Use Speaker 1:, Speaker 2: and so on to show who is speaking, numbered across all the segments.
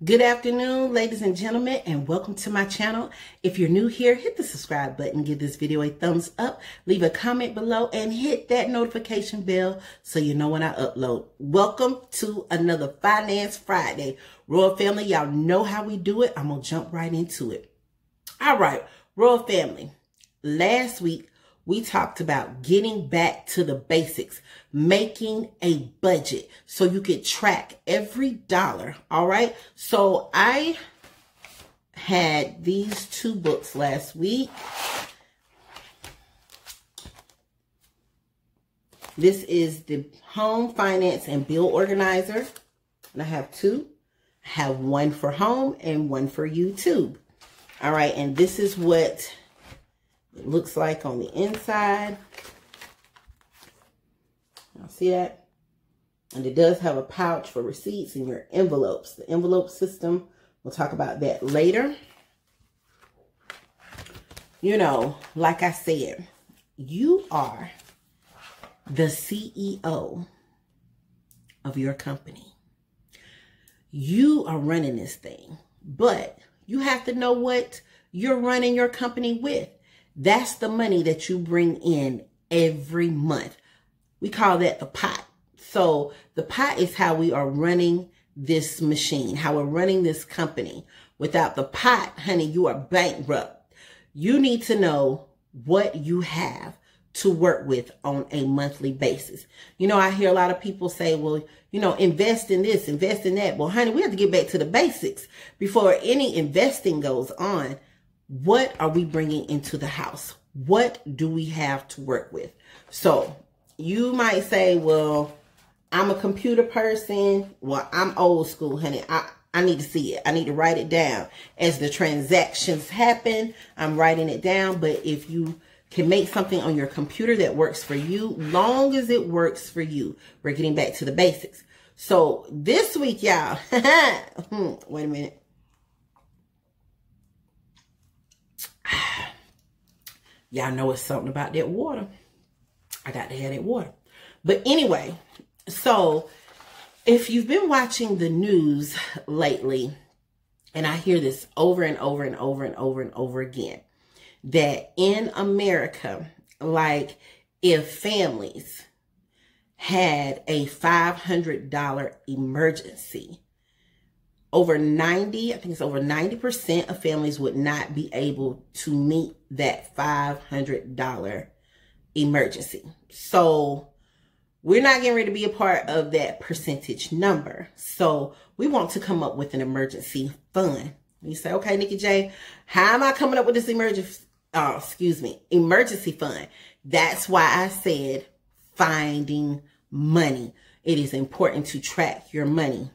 Speaker 1: Good afternoon, ladies and gentlemen, and welcome to my channel. If you're new here, hit the subscribe button, give this video a thumbs up, leave a comment below, and hit that notification bell so you know when I upload. Welcome to another Finance Friday. Royal Family, y'all know how we do it. I'm going to jump right into it. All right, Royal Family, last week we talked about getting back to the basics, making a budget so you could track every dollar. All right. So I had these two books last week. This is the Home Finance and Bill Organizer. And I have two. I have one for home and one for YouTube. All right. And this is what it looks like on the inside. Y'all see that? And it does have a pouch for receipts and your envelopes. The envelope system, we'll talk about that later. You know, like I said, you are the CEO of your company. You are running this thing, but you have to know what you're running your company with. That's the money that you bring in every month. We call that the pot. So the pot is how we are running this machine, how we're running this company. Without the pot, honey, you are bankrupt. You need to know what you have to work with on a monthly basis. You know, I hear a lot of people say, well, you know, invest in this, invest in that. Well, honey, we have to get back to the basics before any investing goes on. What are we bringing into the house? What do we have to work with? So you might say, well, I'm a computer person. Well, I'm old school, honey. I need to see it. I need to write it down. As the transactions happen, I'm writing it down. But if you can make something on your computer that works for you, long as it works for you, we're getting back to the basics. So this week, y'all, wait a minute. Y'all know it's something about that water. I got to have that water. But anyway, so if you've been watching the news lately, and I hear this over and over and over and over and over again, that in America, like if families had a $500 emergency, over 90, I think it's over 90% of families would not be able to meet that $500 emergency. So we're not getting ready to be a part of that percentage number. So we want to come up with an emergency fund. You say, okay, Nikki J, how am I coming up with this emergency fund? That's why I said finding money. It is important to track your money.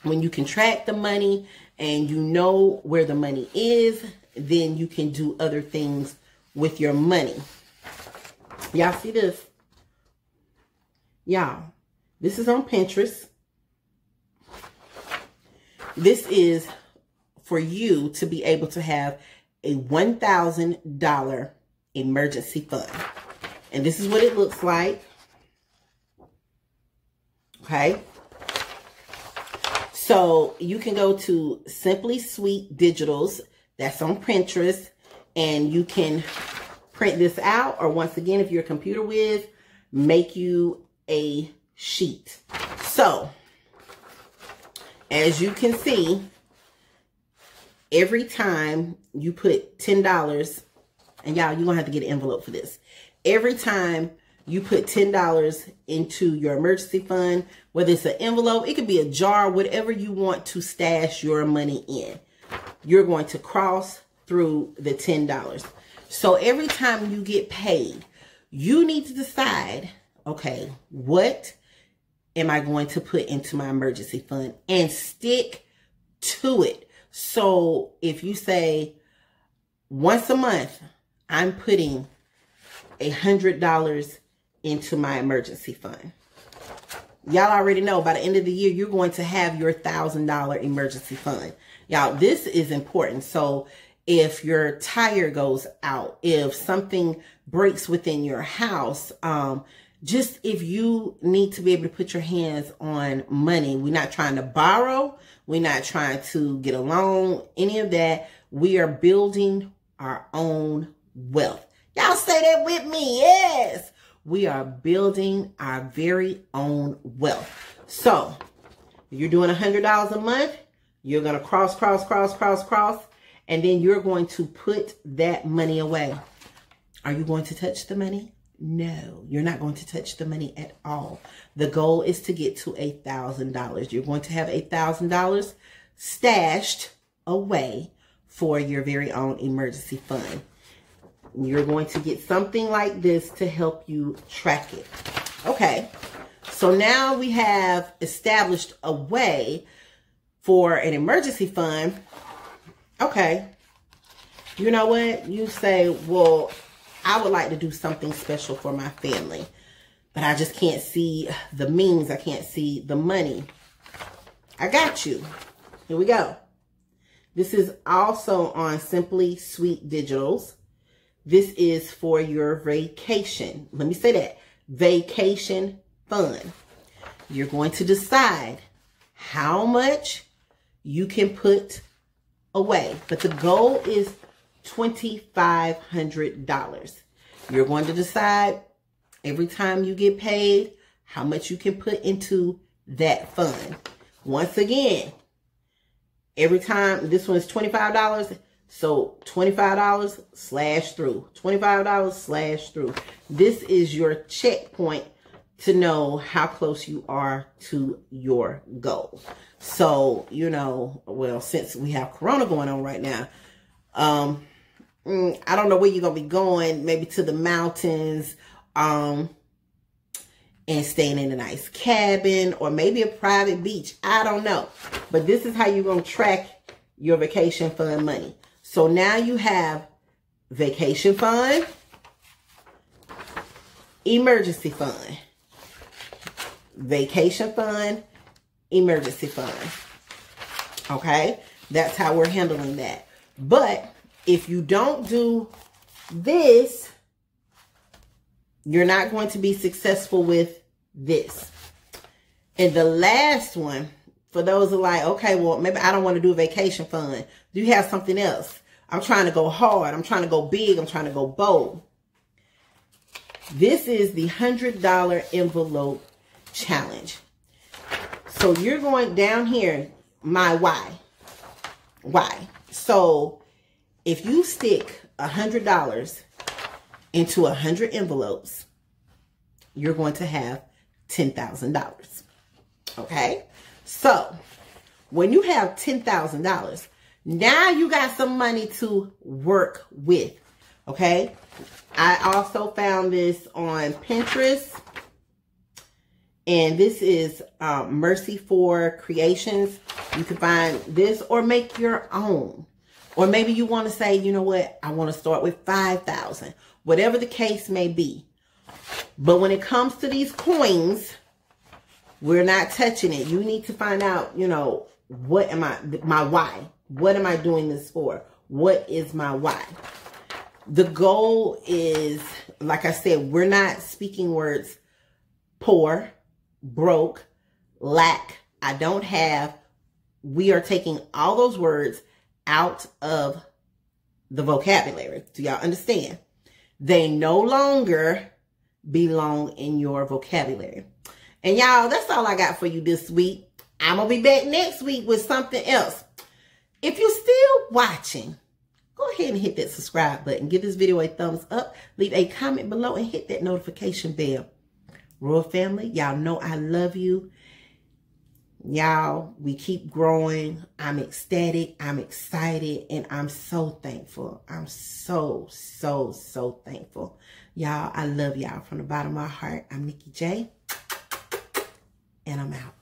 Speaker 1: When you can track the money and you know where the money is, then you can do other things with your money. Y'all see this? Y'all, this is on Pinterest. This is for you to be able to have a $1,000 emergency fund. And this is what it looks like. Okay. So you can go to Simply Sweet Digital's, that's on Pinterest, and you can print this out, or once again, if you're a computer whiz, make you a sheet. So as you can see, every time you put $10, and y'all, you're gonna have to get an envelope for this. Every time you put $10 into your emergency fund, whether it's an envelope, it could be a jar, whatever you want to stash your money in, you're going to cross through the $10. So every time you get paid, you need to decide, okay, what am I going to put into my emergency fund, and stick to it. So if you say once a month, I'm putting $100 into my emergency fund. Y'all already know by the end of the year, you're going to have your $1,000 emergency fund. Y'all, this is important. So if your tire goes out, if something breaks within your house, just if you need to be able to put your hands on money. We're not trying to borrow. We're not trying to get a loan, any of that. We are building our own wealth. Y'all say that with me. Yes. We are building our very own wealth. So you're doing $100 a month. You're going to cross. And then you're going to put that money away. Are you going to touch the money? No, you're not going to touch the money at all. The goal is to get to $1,000. You're going to have $1,000 stashed away for your very own emergency fund. You're going to get something like this to help you track it. Okay, so now we have established a way for an emergency fund. Okay, you know what? You say, well, I would like to do something special for my family, but I just can't see the means. I can't see the money. I got you. Here we go. This is also on Simply Sweet Digitals. This is for your vacation. Let me say that. Vacation fund. You're going to decide how much you can put away, but the goal is $2,500. You're going to decide every time you get paid how much you can put into that fund. Once again, every time, this one is $25, so $25 slash through, $25 slash through. This is your checkpoint to know how close you are to your goal. So, you know, well, since we have Corona going on right now, I don't know where you're going to be going, maybe to the mountains, and staying in a nice cabin, or maybe a private beach. I don't know. But this is how you're going to track your vacation fund money. So now you have vacation fund, emergency fund, vacation fund, emergency fund. Okay? That's how we're handling that. But if you don't do this, you're not going to be successful with this. And the last one, for those who are like, okay, well, maybe I don't want to do a vacation fund. Do you have something else? I'm trying to go hard. I'm trying to go big. I'm trying to go bold. This is the $100 envelope challenge. So you're going down here, my why. Why? So if you stick $100 into 100 envelopes, you're going to have $10,000. Okay? So when you have $10,000, now you got some money to work with. Okay? I also found this on Pinterest. And this is Mercy for Creations. You can find this or make your own. Or maybe you want to say, you know what? I want to start with 5,000. Whatever the case may be. But when it comes to these coins, we're not touching it. You need to find out, you know, what am my why? What am I doing this for? What is my why? The goal is, like I said, we're not speaking words poor, broke, lack, I don't have. We are taking all those words out of the vocabulary. Do y'all understand? They no longer belong in your vocabulary. And y'all, that's all I got for you this week. I'm going to be back next week with something else. If you're still watching, go ahead and hit that subscribe button. Give this video a thumbs up. Leave a comment below and hit that notification bell. Royal family, y'all know I love you. Y'all, we keep growing. I'm ecstatic. I'm excited. And I'm so thankful. I'm so thankful. Y'all, I love y'all from the bottom of my heart. I'm Nikki J. And I'm out.